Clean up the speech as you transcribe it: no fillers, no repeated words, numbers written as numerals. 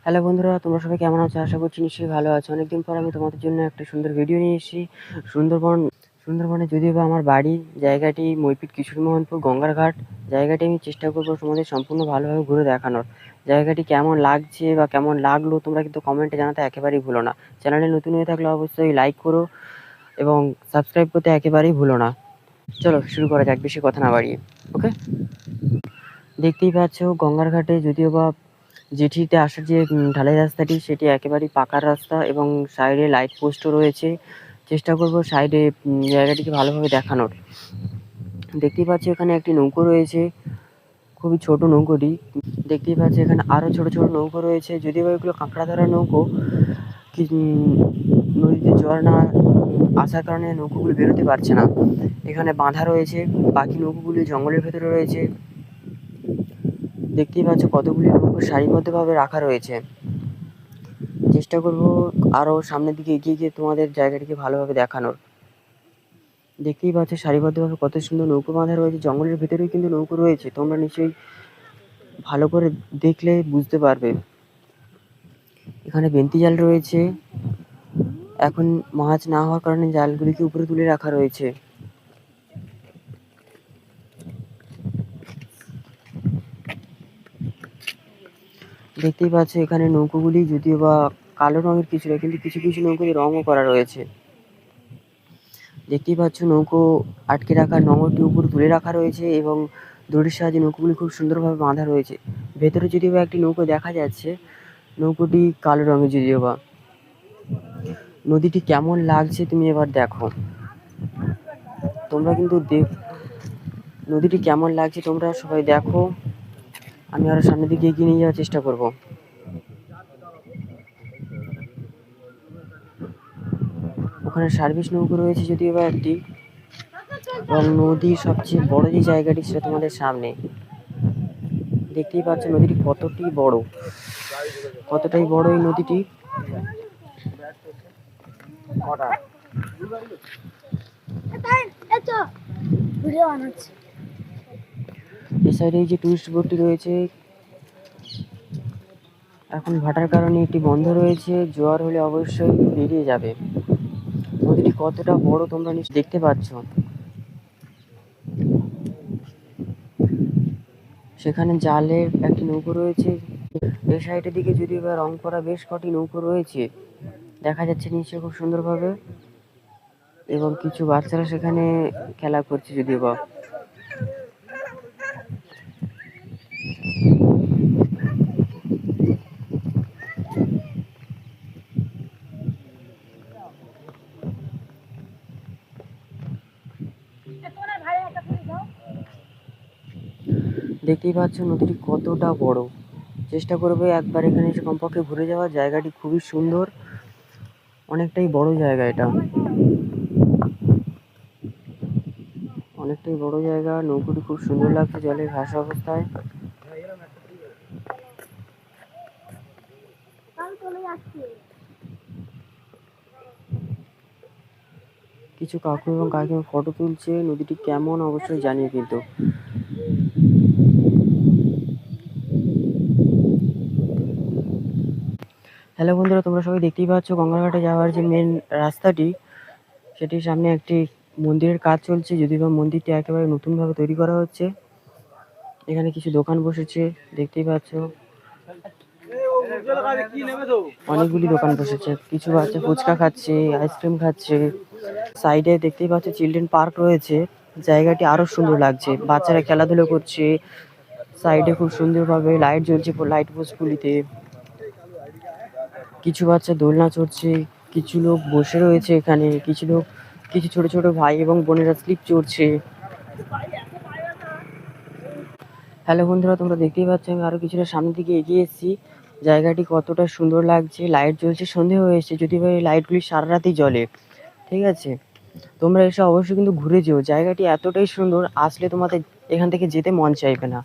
Hello বন্ধুরা, তোমরা সবাই কেমন আছো? আশা করছি নিশ্চয়ই ভালো আছো। অনেকদিন পর আমি তোমাদের জন্য একটা সুন্দর ভিডিও নিয়ে এসেছি। সুন্দরবনে যদিও বা আমার বাড়ি, জায়গাটি মইপিট কিশোরীমোহনপুর গঙ্গার ঘাট। জায়গাটি আমি চেষ্টা করবো তোমাদের সম্পূর্ণ ভালোভাবে ঘুরে দেখানোর। জায়গাটি কেমন লাগছে বা কেমন লাগলো তোমরা কিন্তু কমেন্টে জানাতে একেবারেই ভুলো না। চ্যানেলে নতুন হয়ে থাকলে অবশ্যই লাইক করো এবং সাবস্ক্রাইব করতে একেবারেই ভুলো না। চলো শুরু করা যাক বেশি কথা না বাড়িয়ে। ওকে, দেখতেই পাচ্ছ গঙ্গার ঘাটে যদিও বা জেটিতে আসার যে ঢালাই রাস্তাটি সেটি একেবারেই পাকার রাস্তা এবং সাইডে লাইট পোস্টও রয়েছে। চেষ্টা করব সাইডে জায়গাটিকে ভালোভাবে দেখানোর। দেখতেই পাচ্ছি এখানে একটি নৌকো রয়েছে, খুবই ছোট নৌকোটি। দেখতেই পাচ্ছি এখানে আরও ছোট ছোট নৌকো রয়েছে, যদিও বা এগুলো কাঁকড়া ধরা নৌকো। নদীতে জল না আসার কারণে নৌকোগুলো বেরোতে পারছে না, এখানে বাঁধা রয়েছে। বাকি নৌকোগুলি জঙ্গলের ভেতরে রয়েছে। দেখতেই পাচ্ছ কতগুলি নৌকো সারিবদ্ধভাবে রাখা রয়েছে। চেষ্টা করব আরও সামনের দিকে এগিয়ে গিয়ে তোমাদের জায়গাটিকে ভালোভাবে দেখানোর। দেখতেই পাচ্ছ সারিবদ্ধভাবে কত সুন্দর নৌকো বাঁধা রয়েছে। জঙ্গলের ভেতরেই কিন্তু নৌকো রয়েছে, তোমরা নিশ্চয়ই ভালো করে দেখলে বুঝতে পারবে। এখানে বেন্তি জাল রয়েছে, এখন মাছ না হওয়ার কারণে জালগুলিকে উপরে তুলে রাখা রয়েছে। দেখতেই পাচ্ছ এখানে নৌকোগুলি যদিও বা কালো রঙের কিছুটা, কিন্তু কিছু কিছু নৌকোতে রঙও করা রয়েছে। দেখতেই পাচ্ছ নৌকো আটকে রাখার নোঙরটি উপরে তুলে রাখা রয়েছে এবং দড়ির সাহায্যে নৌকোগুলি খুব সুন্দরভাবে বাঁধা রয়েছে। ভেতরে যদিও বা একটি নৌকো দেখা যাচ্ছে, নৌকোটি কালো রঙের যদিও বা। নদীটি কেমন লাগছে তুমি এবার দেখো। তোমরা কিন্তু নদীটি কেমন লাগছে তোমরা সবাই দেখো। আমি আরো সামনের দিকে এগিয়ে নিয়ে যাওয়ার চেষ্টা করব। ওখানে সার্ভিস নৌকো রয়েছে যদিও বা একটি, এবং নদীর সবচেয়ে বড় যে জায়গাটি সেটা তোমাদের সামনে। দেখতেই পাচ্ছ নদীটি কতটাই বড় এই নদীটি। এই সাইডে যে টুরিস্ট বোটটি রয়েছে এখন ভাটার কারণে এটি বন্ধ রয়েছে, জোয়ার হলে অবশ্যই বেরিয়ে যাবে। নদীটি কতটা বড় তোমরা নিশ্চয়ই দেখতে পাচ্ছ। সেখানে জালের একটি নৌকো রয়েছে। এই সাইডের দিকে যদিও বা রং করা বেশ কটি নৌকো রয়েছে, দেখা যাচ্ছে নিচে খুব সুন্দরভাবে, এবং কিছু বাচ্চারা সেখানে খেলা করছে যদিও বা। দেখতেই পাচ্ছ নদীটি কতটা বড়। চেষ্টা করবে একবার এখানে এসে কমপক্ষে ঘুরে যাওয়ার। জায়গাটি খুবই সুন্দর, অনেকটাই বড় জায়গা এটা, অনেকটাই বড় জায়গা। নৌকোটি খুব সুন্দর লাগছে জলে ভাসা অবস্থায়। কিছু কাকু এবং কাকিমা ফটো তুলছে। নদীটি কেমন অবশ্যই জানিয়ে কিন্তু। হ্যালো বন্ধুরা, তোমরা সবাই দেখতেই পাচ্ছ গঙ্গাঘাটে যাওয়ার যে মেন রাস্তাটি, সেটির সামনে একটি মন্দিরের কাজ চলছে, যদিও বা মন্দিরটি একেবারে নতুনভাবে তৈরি করা হচ্ছে। এখানে কিছু দোকান বসেছে, দেখতেই পাচ্ছ অনেকগুলি দোকান বসেছে। কিছু বাচ্চা ফুচকা খাচ্ছে, আইসক্রিম খাচ্ছে। সাইডে দেখতেই পাচ্ছ চিলড্রেন পার্ক রয়েছে, জায়গাটি আরো সুন্দর লাগছে, বাচ্চারা খেলাধুলো করছে। সাইডে খুব সুন্দরভাবে লাইট জ্বলছে লাইট পোস্টগুলিতে। কিছু বাচ্চা দোলনা চড়ছে, কিছু লোক বসে রয়েছে এখানে, কিছু ছোট ছোট ভাই এবং বোনেরা স্লিপ চড়ছে। হ্যালো বন্ধুরা, তোমরা দেখতেই পাচ্ছ আমি আরো কিছুটা সামনের দিকে এগিয়ে এসেছি। জায়গাটি কতটা সুন্দর লাগছে, লাইট জ্বলছে, সন্ধে হয়ে এসেছে, যদি বা এই লাইটগুলি সারা রাতই জ্বলে। ঠিক আছে, তোমরা এসে অবশ্যই কিন্তু ঘুরে যেও। জায়গাটি এতটাই সুন্দর, আসলে তোমাদের এখান থেকে যেতে মন চাইবে না।